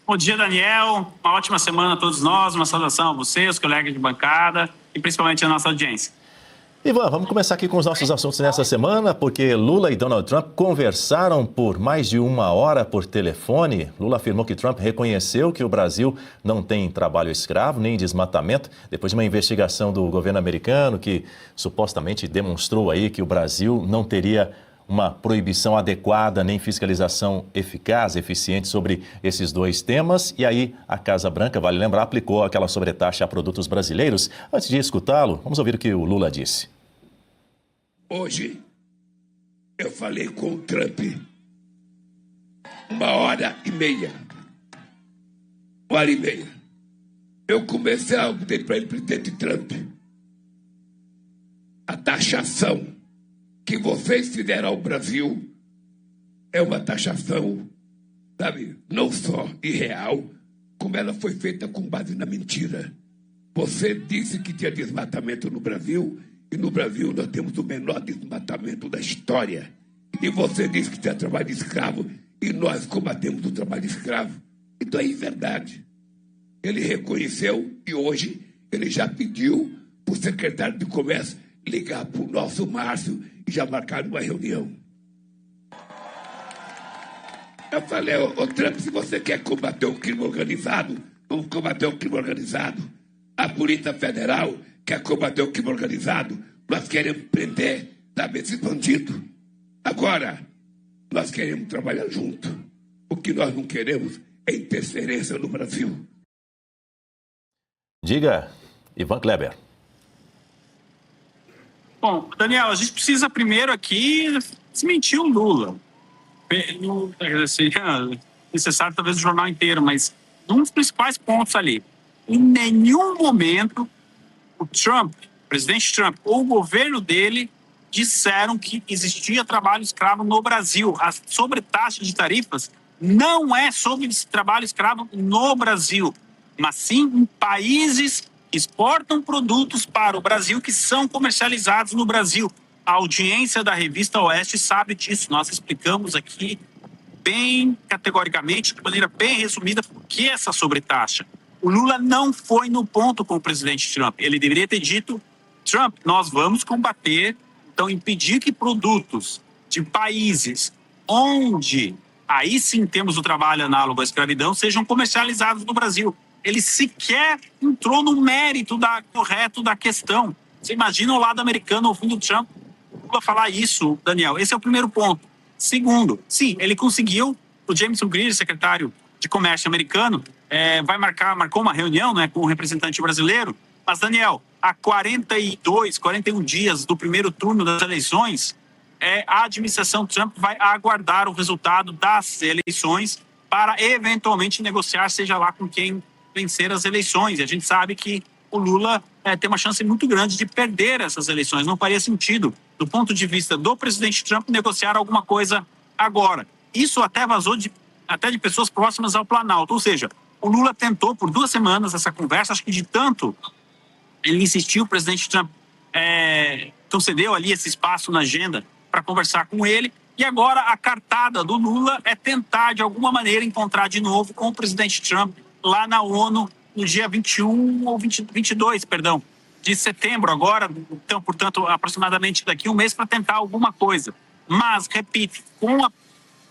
Bom dia, Daniel. Uma ótima semana a todos nós. Uma saudação a você, os colegas de bancada e principalmente a nossa audiência. Ivan, vamos começar aqui com os nossos assuntos nessa semana, porque Lula e Donald Trump conversaram por mais de 1 hora por telefone. Lula afirmou que Trump reconheceu que o Brasil não tem trabalho escravo nem desmatamento, depois de uma investigação do governo americano que supostamente demonstrou aí que o Brasil não teria uma proibição adequada nem fiscalização eficaz, eficiente sobre esses dois temas. E aí a Casa Branca, vale lembrar, aplicou aquela sobretaxa a produtos brasileiros. Antes de escutá-lo, vamos ouvir o que o Lula disse. Hoje eu falei com o Trump 1h30. 1h30. Eu comecei a dizer para ele, presidente Trump, a taxação que vocês fizeram ao Brasil é uma taxação, sabe, não só irreal, como ela foi feita com base na mentira. Você disse que tinha desmatamento no Brasil, e no Brasil nós temos o menor desmatamento da história. E você disse que tinha trabalho escravo, e nós combatemos o trabalho escravo. Então é verdade. Ele reconheceu e hoje ele já pediu para o secretário de Comércio ligar para o nosso Márcio e já marcaram uma reunião. Eu falei, ô Trump, se você quer combater o crime organizado, vamos combater o crime organizado. A Polícia Federal quer combater o crime organizado. Nós queremos prender, sabe, esse bandido. Agora, nós queremos trabalhar junto. O que nós não queremos é interferência no Brasil. Diga, Ivan Kleber. Bom, Daniel, a gente precisa primeiro aqui desmentir o Lula. Assim, necessário talvez o jornal inteiro, mas um dos principais pontos ali. Em nenhum momento o Trump, o presidente Trump ou o governo dele disseram que existia trabalho escravo no Brasil. A sobretaxa de tarifas não é sobre trabalho escravo no Brasil, mas sim em países que exportam produtos para o Brasil que são comercializados no Brasil. A audiência da Revista Oeste sabe disso. Nós explicamos aqui bem categoricamente, de maneira bem resumida, por que essa sobretaxa. O Lula não foi no ponto com o presidente Trump. Ele deveria ter dito, Trump, nós vamos combater, então impedir que produtos de países onde aí sim temos o trabalho análogo à escravidão sejam comercializados no Brasil. Ele sequer entrou no mérito correto da questão. Você imagina o lado americano ouvindo o Trump Lula falar isso, Daniel. Esse é o primeiro ponto. Segundo, sim, ele conseguiu, o Jameson Greer, secretário de Comércio americano, marcou uma reunião, né, com o representante brasileiro, mas, Daniel, há 41 dias do primeiro turno das eleições, a administração Trump vai aguardar o resultado das eleições para eventualmente negociar, seja lá com quem vencer as eleições. E a gente sabe que o Lula tem uma chance muito grande de perder essas eleições. Não faria sentido, do ponto de vista do presidente Trump, negociar alguma coisa agora. Isso até vazou de pessoas próximas ao Planalto. Ou seja, o Lula tentou por 2 semanas essa conversa, acho que de tanto ele insistiu, o presidente Trump concedeu ali esse espaço na agenda para conversar com ele. E agora a cartada do Lula é tentar, de alguma maneira, encontrar de novo com o presidente Trump lá na ONU no dia 22 de setembro agora, então, portanto, aproximadamente daqui a um mês para tentar alguma coisa. Mas, repito, com a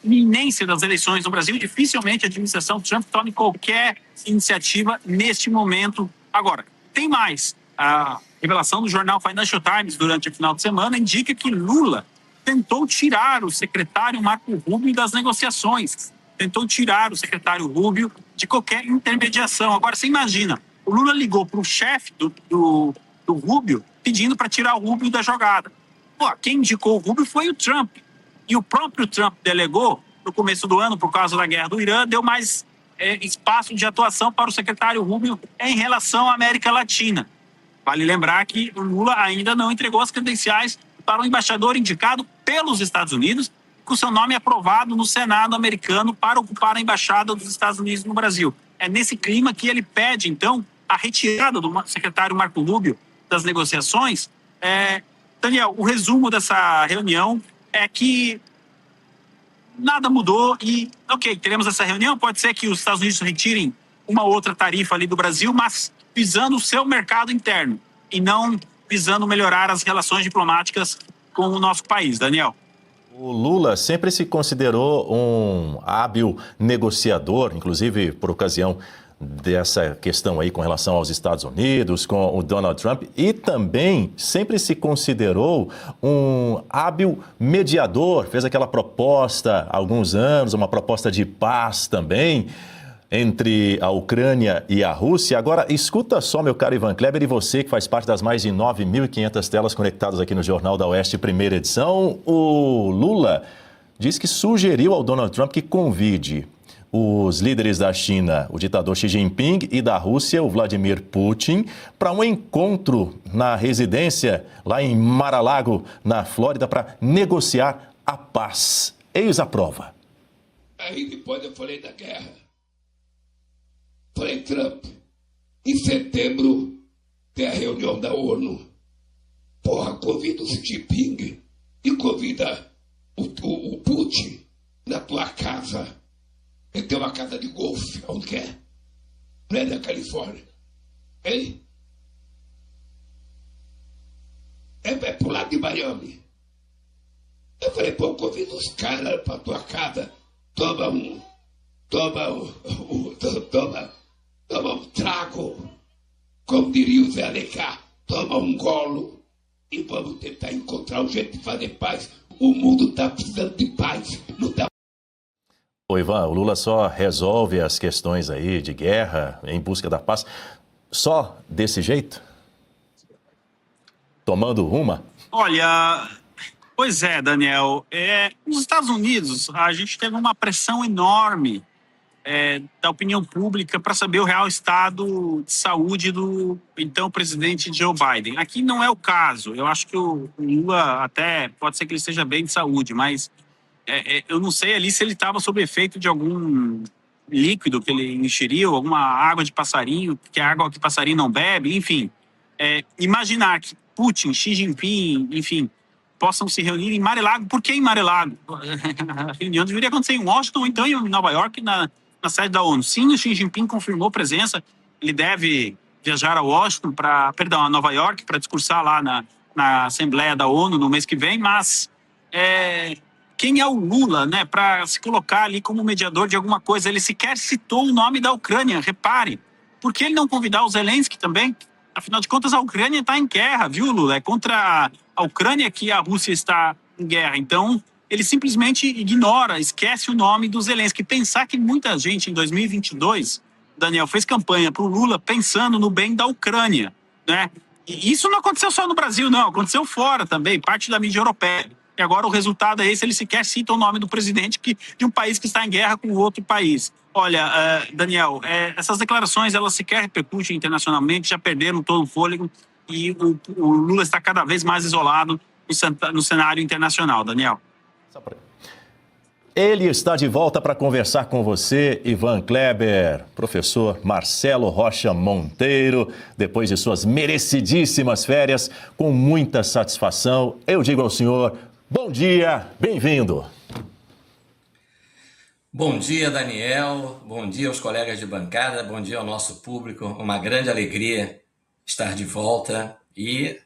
iminência das eleições no Brasil, dificilmente a administração Trump tome qualquer iniciativa neste momento. Agora, tem mais. A revelação do jornal Financial Times durante o final de semana indica que Lula tentou tirar o secretário Marco Rubio das negociações, tentou tirar o secretário Rubio de qualquer intermediação. Agora, você imagina, o Lula ligou para o chefe do Rubio pedindo para tirar o Rubio da jogada. Pô, quem indicou o Rubio foi o Trump. E o próprio Trump delegou, no começo do ano, por causa da guerra do Irã, deu mais espaço de atuação para o secretário Rubio em relação à América Latina. Vale lembrar que o Lula ainda não entregou as credenciais para um embaixador indicado pelos Estados Unidos, com seu nome aprovado no Senado americano para ocupar a embaixada dos Estados Unidos no Brasil. É nesse clima que ele pede, então, a retirada do secretário Marco Rubio das negociações. Daniel, o resumo dessa reunião é que nada mudou e, ok, teremos essa reunião, pode ser que os Estados Unidos retirem uma outra tarifa ali do Brasil, mas visando o seu mercado interno e não visando melhorar as relações diplomáticas com o nosso país. Daniel. O Lula sempre se considerou um hábil negociador, inclusive por ocasião dessa questão aí com relação aos Estados Unidos, com o Donald Trump, e também sempre se considerou um hábil mediador, fez aquela proposta há alguns anos, uma proposta de paz também entre a Ucrânia e a Rússia. Agora, escuta só, meu caro Ivan Kleber, e você que faz parte das mais de 9.500 telas conectadas aqui no Jornal da Oeste, primeira edição, o Lula diz que sugeriu ao Donald Trump que convide os líderes da China, o ditador Xi Jinping, e da Rússia, o Vladimir Putin, para um encontro na residência lá em Mar-a-Lago, na Flórida, para negociar a paz. Eis a prova. Aí depois eu falei da guerra. Falei, Trump, em setembro tem a reunião da ONU. Porra, convida o Xi Jinping e convida o Putin na tua casa. Ele tem uma casa de golfe, onde quer? Não é da Califórnia. Hein? É pro lado de Miami. Eu falei, pô, convida os caras pra tua casa. Toma um trago. Como diria o Zé Alencar, toma um golo. E vamos tentar encontrar um jeito de fazer paz. O mundo está precisando de paz. Não está. Ô Ivan, o Lula só resolve as questões aí de guerra em busca da paz só desse jeito? Tomando uma? Olha, pois é, Daniel. Nos Estados Unidos, a gente teve uma pressão enorme da opinião pública para saber o real estado de saúde do então presidente Joe Biden. Aqui não é o caso. Eu acho que o Lula até pode ser que ele esteja bem de saúde, mas eu não sei ali se ele estava sob efeito de algum líquido que ele ingeriu, alguma água de passarinho, que é água que passarinho não bebe, enfim. Imaginar que Putin, Xi Jinping, enfim, possam se reunir em Mar-a-Lago. Por que em Mar-a-Lago? A reunião deveria acontecer em Washington ou então em Nova York, na sede da ONU. Sim, o Xi Jinping confirmou presença. Ele deve viajar a Washington, a Nova York, para discursar lá na Assembleia da ONU no mês que vem, mas quem é o Lula, né, para se colocar ali como mediador de alguma coisa? Ele sequer citou o nome da Ucrânia, repare. Por que ele não convidar o Zelensky também? Afinal de contas, a Ucrânia está em guerra, viu, Lula? É contra a Ucrânia que a Rússia está em guerra. Então, ele simplesmente ignora, esquece o nome do Zelensky. Pensar que muita gente em 2022, Daniel, fez campanha para o Lula pensando no bem da Ucrânia, né? E isso não aconteceu só no Brasil, não. Aconteceu fora também, parte da mídia europeia. E agora o resultado é esse, ele sequer cita o nome do presidente de um país que está em guerra com outro país. Olha, Daniel, essas declarações, elas sequer repercutem internacionalmente, já perderam todo o fôlego e o Lula está cada vez mais isolado no cenário internacional, Daniel. Ele está de volta para conversar com você, Ivan Kleber, professor Marcelo Rocha Monteiro, depois de suas merecidíssimas férias, com muita satisfação. Eu digo ao senhor, bom dia, bem-vindo. Bom dia, Daniel, bom dia aos colegas de bancada, bom dia ao nosso público, uma grande alegria estar de volta e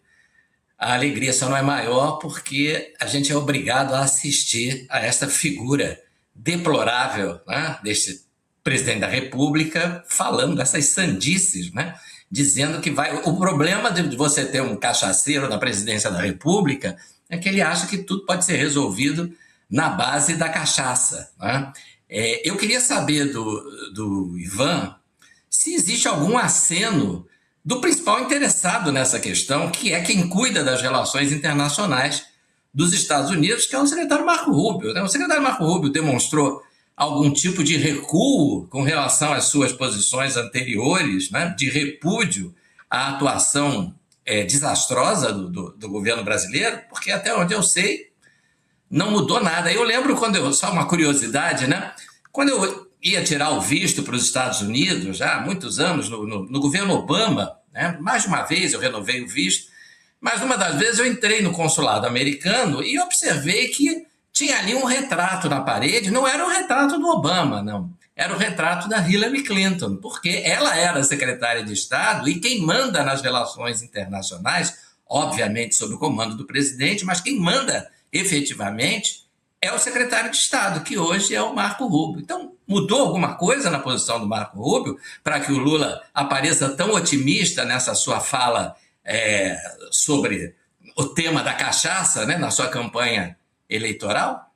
a alegria só não é maior porque a gente é obrigado a assistir a essa figura deplorável, né, deste presidente da República falando dessas sandices, né, dizendo que o problema de você ter um cachaceiro na presidência da República é que ele acha que tudo pode ser resolvido na base da cachaça, né? Eu queria saber do Ivan se existe algum aceno do principal interessado nessa questão, que é quem cuida das relações internacionais dos Estados Unidos, que é o secretário Marco Rubio, né? O secretário Marco Rubio demonstrou algum tipo de recuo com relação às suas posições anteriores, né, de repúdio à atuação desastrosa do governo brasileiro, porque até onde eu sei, não mudou nada. Eu lembro só uma curiosidade, né? Quando eu ia tirar o visto para os Estados Unidos, já há muitos anos, no governo Obama, né? Mais de uma vez eu renovei o visto, mas uma das vezes eu entrei no consulado americano e observei que tinha ali um retrato na parede, não era o retrato do Obama, não. Era o retrato da Hillary Clinton, porque ela era secretária de Estado e quem manda nas relações internacionais, obviamente sob o comando do presidente, mas quem manda efetivamente é o secretário de Estado, que hoje é o Marco Rubio. Então, mudou alguma coisa na posição do Marco Rubio para que o Lula apareça tão otimista nessa sua fala sobre o tema da cachaça, né, na sua campanha eleitoral?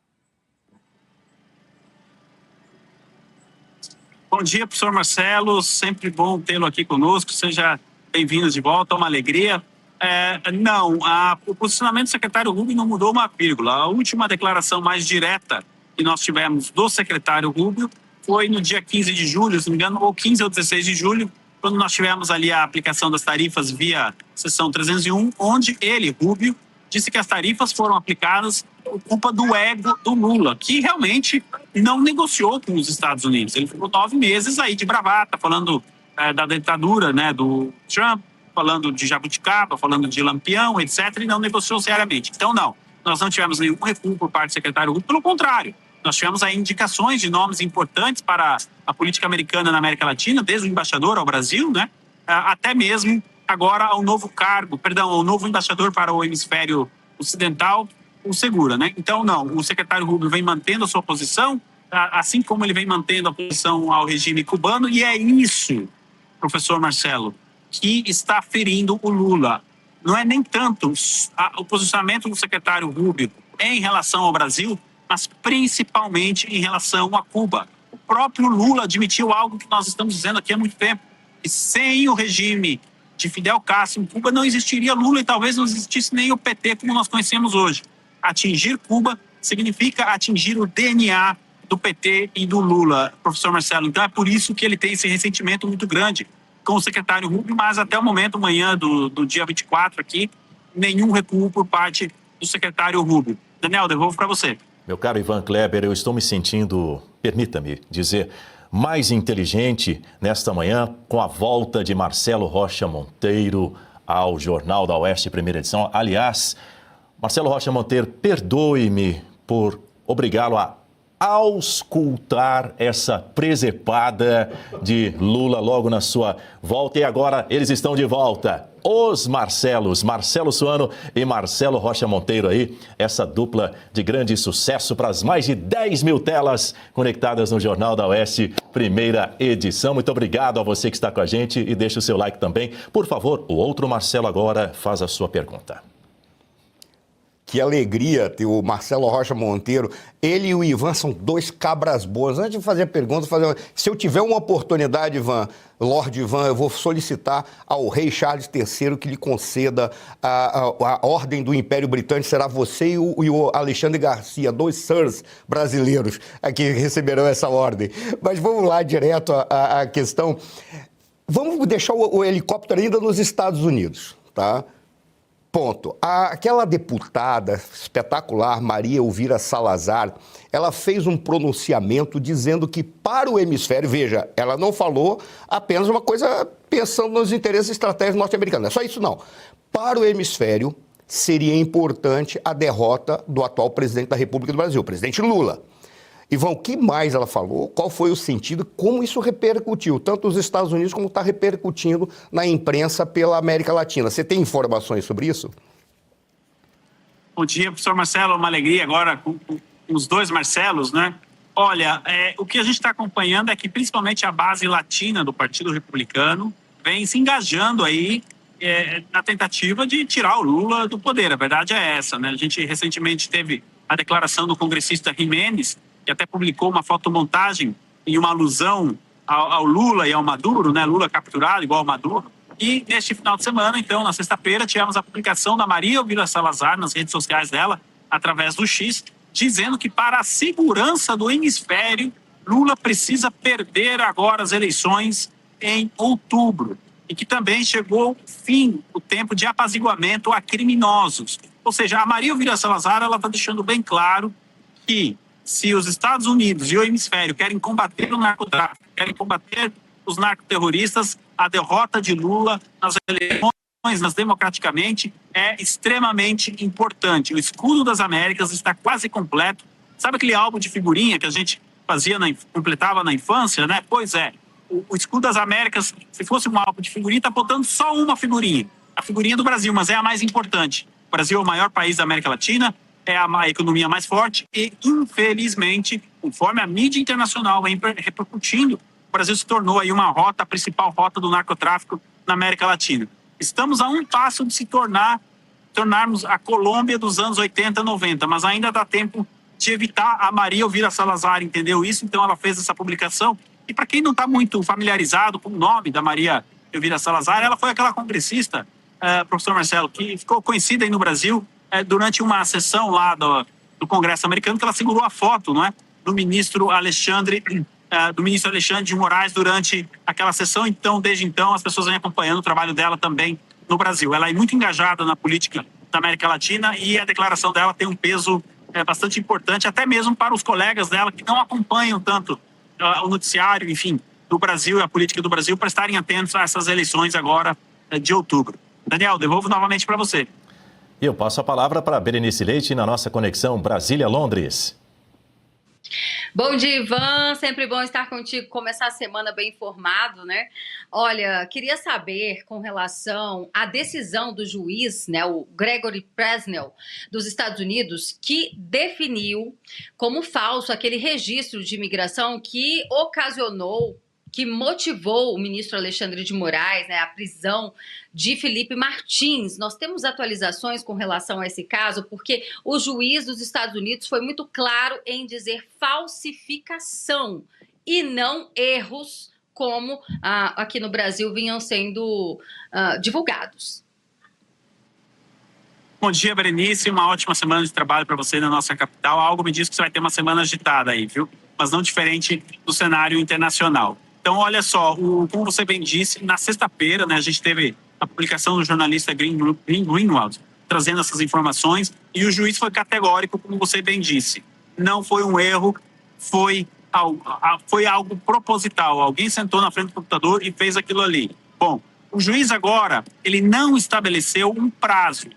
Bom dia, professor Marcelo. Sempre bom tê-lo aqui conosco. Seja bem-vindo de volta, é uma alegria. Não, o posicionamento do secretário Rubio não mudou uma vírgula. A última declaração mais direta que nós tivemos do secretário Rubio foi no dia 15 de julho, se não me engano, ou 15 ou 16 de julho, quando nós tivemos ali a aplicação das tarifas via seção 301, onde ele, Rubio, disse que as tarifas foram aplicadas por culpa do ego do Lula, que realmente não negociou com os Estados Unidos. Ele ficou 9 meses aí de bravata, falando da ditadura, né, do Trump, falando de jabuticaba, falando de lampião, etc., e não negociou seriamente. Então, não, nós não tivemos nenhum recuo por parte do secretário Rubio, pelo contrário, nós tivemos aí indicações de nomes importantes para a política americana na América Latina, desde o embaixador ao Brasil, né, até mesmo agora ao novo cargo, ao novo embaixador para o hemisfério ocidental, o Segura, né? Então, não, o secretário Rubio vem mantendo a sua posição, assim como ele vem mantendo a posição ao regime cubano, e é isso, professor Marcelo, que está ferindo o Lula. Não é nem tanto o posicionamento do secretário Rubio em relação ao Brasil, mas principalmente em relação a Cuba. O próprio Lula admitiu algo que nós estamos dizendo aqui há muito tempo, que sem o regime de Fidel Castro em Cuba não existiria Lula e talvez não existisse nem o PT como nós conhecemos hoje. Atingir Cuba significa atingir o DNA do PT e do Lula, professor Marcelo. Então é por isso que ele tem esse ressentimento muito grande com o secretário Rubio, mas até o momento, amanhã do dia 24 aqui, nenhum recuo por parte do secretário Rubio. Daniel, devolvo para você. Meu caro Ivan Kleber, eu estou me sentindo, permita-me dizer, mais inteligente nesta manhã com a volta de Marcelo Rocha Monteiro ao Jornal da Oeste, primeira edição. Aliás, Marcelo Rocha Monteiro, perdoe-me por obrigá-lo a auscultar essa presepada de Lula logo na sua volta. E agora eles estão de volta. Os Marcelos, Marcelo Suano e Marcelo Rocha Monteiro aí, essa dupla de grande sucesso para as mais de 10 mil telas conectadas no Jornal da Oeste, primeira edição. Muito obrigado a você que está com a gente e deixa o seu like também. Por favor, o outro Marcelo agora faz a sua pergunta. Que alegria ter o Marcelo Rocha Monteiro. Ele e o Ivan são dois cabras boas. Antes de fazer a pergunta, se eu tiver uma oportunidade, Ivan, Lorde Ivan, eu vou solicitar ao rei Charles III que lhe conceda a ordem do Império Britânico. Será você e o Alexandre Garcia, dois sirs brasileiros que receberão essa ordem. Mas vamos lá direto à questão. Vamos deixar o helicóptero ainda nos Estados Unidos, tá? Ponto. Aquela deputada espetacular, Maria Elvira Salazar, ela fez um pronunciamento dizendo que para o hemisfério, veja, ela não falou apenas uma coisa pensando nos interesses estratégicos norte-americanos, é só isso não. Para o hemisfério, seria importante a derrota do atual presidente da República do Brasil, o presidente Lula. Ivan, o que mais ela falou? Qual foi o sentido? Como isso repercutiu? Tanto nos Estados Unidos como está repercutindo na imprensa pela América Latina. Você tem informações sobre isso? Bom dia, professor Marcelo. Uma alegria agora com os dois Marcelos, né? Olha, o que a gente está acompanhando é que principalmente a base latina do Partido Republicano vem se engajando aí na tentativa de tirar o Lula do poder. A verdade é essa, né? A gente recentemente teve a declaração do congressista Jiménez, que até publicou uma fotomontagem em uma alusão ao Lula e ao Maduro, né? Lula capturado igual ao Maduro. E neste final de semana, então, na sexta-feira, tivemos a publicação da Maria Elvira Salazar nas redes sociais dela, através do X, dizendo que para a segurança do hemisfério, Lula precisa perder agora as eleições em outubro. E que também chegou o fim, o tempo de apaziguamento a criminosos. Ou seja, a Maria Elvira Salazar, ela está deixando bem claro que se os Estados Unidos e o hemisfério querem combater o narcotráfico, querem combater os narcoterroristas, a derrota de Lula nas eleições democraticamente é extremamente importante. O escudo das Américas está quase completo Sabe aquele álbum de figurinha que a gente fazia, completava na infância, né? Pois é, o escudo das Américas, se fosse um álbum de figurinha, está botando só uma figurinha. A figurinha do Brasil, mas é a mais importante. O Brasil é o maior país da América Latina, é a economia mais forte e, infelizmente, conforme a mídia internacional vem repercutindo, o Brasil se tornou aí a principal rota do narcotráfico na América Latina. Estamos a um passo de tornarmos a Colômbia dos anos 80, 90, mas ainda dá tempo de evitar. A Maria Elvira Salazar entendeu isso, então ela fez essa publicação. E para quem não está muito familiarizado com o nome da Maria Elvira Salazar, ela foi aquela congressista, professor Marcelo, que ficou conhecida aí no Brasil durante uma sessão lá do Congresso americano, que ela segurou a foto, não é, do ministro Alexandre de Moraes durante aquela sessão. Então, desde então, as pessoas vêm acompanhando o trabalho dela também no Brasil. Ela é muito engajada na política da América Latina e a declaração dela tem um peso bastante importante, até mesmo para os colegas dela que não acompanham tanto o noticiário, enfim, do Brasil e a política do Brasil, para estarem atentos a essas eleições agora de outubro. Daniel, devolvo novamente para você. E eu passo a palavra para Berenice Leite na nossa conexão Brasília-Londres. Bom dia, Ivan. Sempre bom estar contigo, começar a semana bem informado, né? Olha, queria saber com relação à decisão do juiz, né, o Gregory Presnell, dos Estados Unidos, que definiu como falso aquele registro de imigração que motivou o ministro Alexandre de Moraes, né, a prisão de Felipe Martins. Nós temos atualizações com relação a esse caso, porque o juiz dos Estados Unidos foi muito claro em dizer falsificação e não erros como aqui no Brasil vinham sendo divulgados. Bom dia, Berenice. Uma ótima semana de trabalho para você na nossa capital. Algo me diz que você vai ter uma semana agitada aí, viu? Mas não diferente do cenário internacional. Então, olha só, como você bem disse, na sexta-feira, né, a gente teve a publicação do jornalista Greenwald trazendo essas informações e o juiz foi categórico, como você bem disse. Não foi um erro, foi algo proposital. Alguém sentou na frente do computador e fez aquilo ali. Bom, o juiz agora, ele não estabeleceu um prazo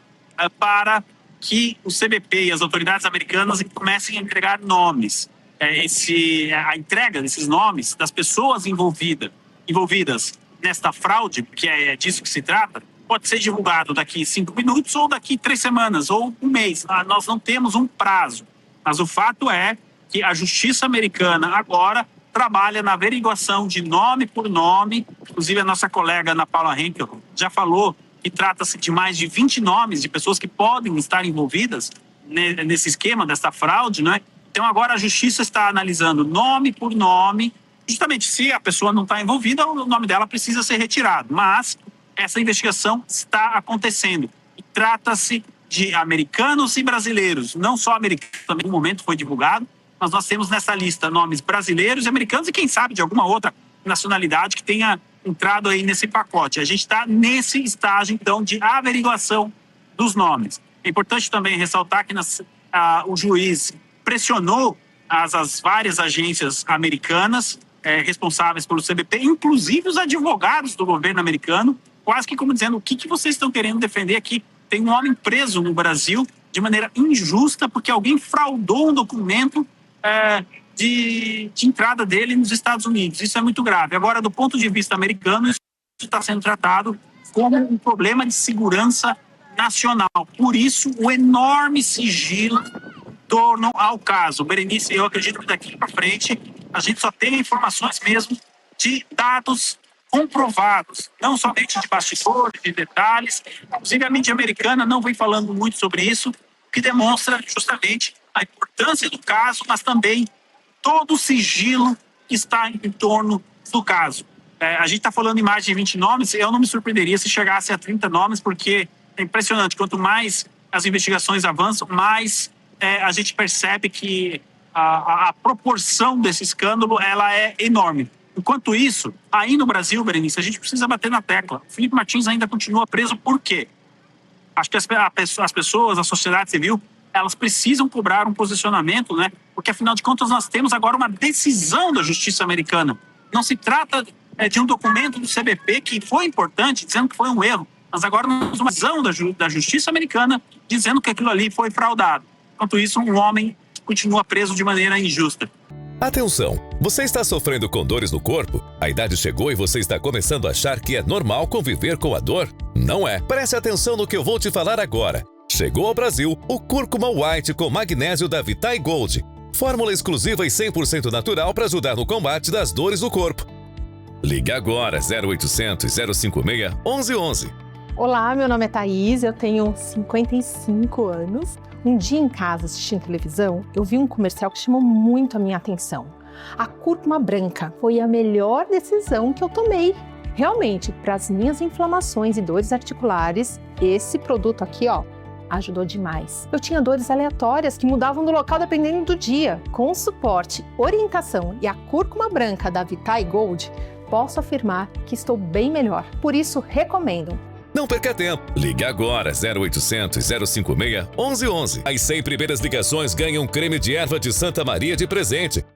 para que o CBP e as autoridades americanas comecem a entregar nomes. A entrega desses nomes das pessoas envolvidas nesta fraude, que é disso que se trata, pode ser divulgado daqui 5 minutos ou daqui 3 semanas ou um mês. Nós não temos um prazo, mas o fato é que a justiça americana agora trabalha na averiguação de nome por nome. Inclusive a nossa colega Ana Paula Henkel já falou que trata-se de mais de 20 nomes de pessoas que podem estar envolvidas nesse esquema dessa fraude, né? Então, agora a justiça está analisando nome por nome. Justamente, se a pessoa não está envolvida, o nome dela precisa ser retirado. Mas essa investigação está acontecendo. E trata-se de americanos e brasileiros. Não só americanos, também no momento foi divulgado. Mas nós temos nessa lista nomes brasileiros e americanos e quem sabe de alguma outra nacionalidade que tenha entrado aí nesse pacote. A gente está nesse estágio, então, de averiguação dos nomes. É importante também ressaltar que o juiz pressionou as várias agências americanas responsáveis pelo CBP, inclusive os advogados do governo americano, quase que como dizendo, o que vocês estão querendo defender aqui? Tem um homem preso no Brasil de maneira injusta porque alguém fraudou um documento de entrada dele nos Estados Unidos. Isso é muito grave. Agora, do ponto de vista americano, isso está sendo tratado como um problema de segurança nacional. Por isso, o enorme sigilo torno ao caso. Berenice, eu acredito que daqui para frente a gente só tem informações mesmo de dados comprovados, não somente de bastidores, de detalhes. Inclusive a mídia americana não vem falando muito sobre isso, o que demonstra justamente a importância do caso, mas também todo o sigilo que está em torno do caso. A gente está falando em mais de 20 nomes, eu não me surpreenderia se chegasse a 30 nomes, porque é impressionante, quanto mais as investigações avançam, mais a gente percebe que a proporção desse escândalo ela é enorme. Enquanto isso, aí no Brasil, Berenice, a gente precisa bater na tecla. O Felipe Martins ainda continua preso por quê? Acho que as pessoas, a sociedade civil, elas precisam cobrar um posicionamento, né? Porque, afinal de contas, nós temos agora uma decisão da justiça americana. Não se trata de um documento do CBP que foi importante, dizendo que foi um erro, mas agora nós temos uma decisão da justiça americana dizendo que aquilo ali foi fraudado. Enquanto isso, um homem continua preso de maneira injusta. Atenção! Você está sofrendo com dores no corpo? A idade chegou e você está começando a achar que é normal conviver com a dor? Não é. Preste atenção no que eu vou te falar agora. Chegou ao Brasil o Cúrcuma White com magnésio da Vitae Gold. Fórmula exclusiva e 100% natural para ajudar no combate das dores do corpo. Ligue agora 0800 056 1111. Olá, meu nome é Thaís, eu tenho 55 anos. Um dia em casa, assistindo televisão, eu vi um comercial que chamou muito a minha atenção. A cúrcuma branca foi a melhor decisão que eu tomei. Realmente, para as minhas inflamações e dores articulares, esse produto aqui, ajudou demais. Eu tinha dores aleatórias que mudavam do local dependendo do dia. Com suporte, orientação e a cúrcuma branca da Vitae Gold, posso afirmar que estou bem melhor. Por isso, recomendo. Não perca tempo. Ligue agora 0800 056 1111. As 100 primeiras ligações ganham um creme de erva de Santa Maria de presente.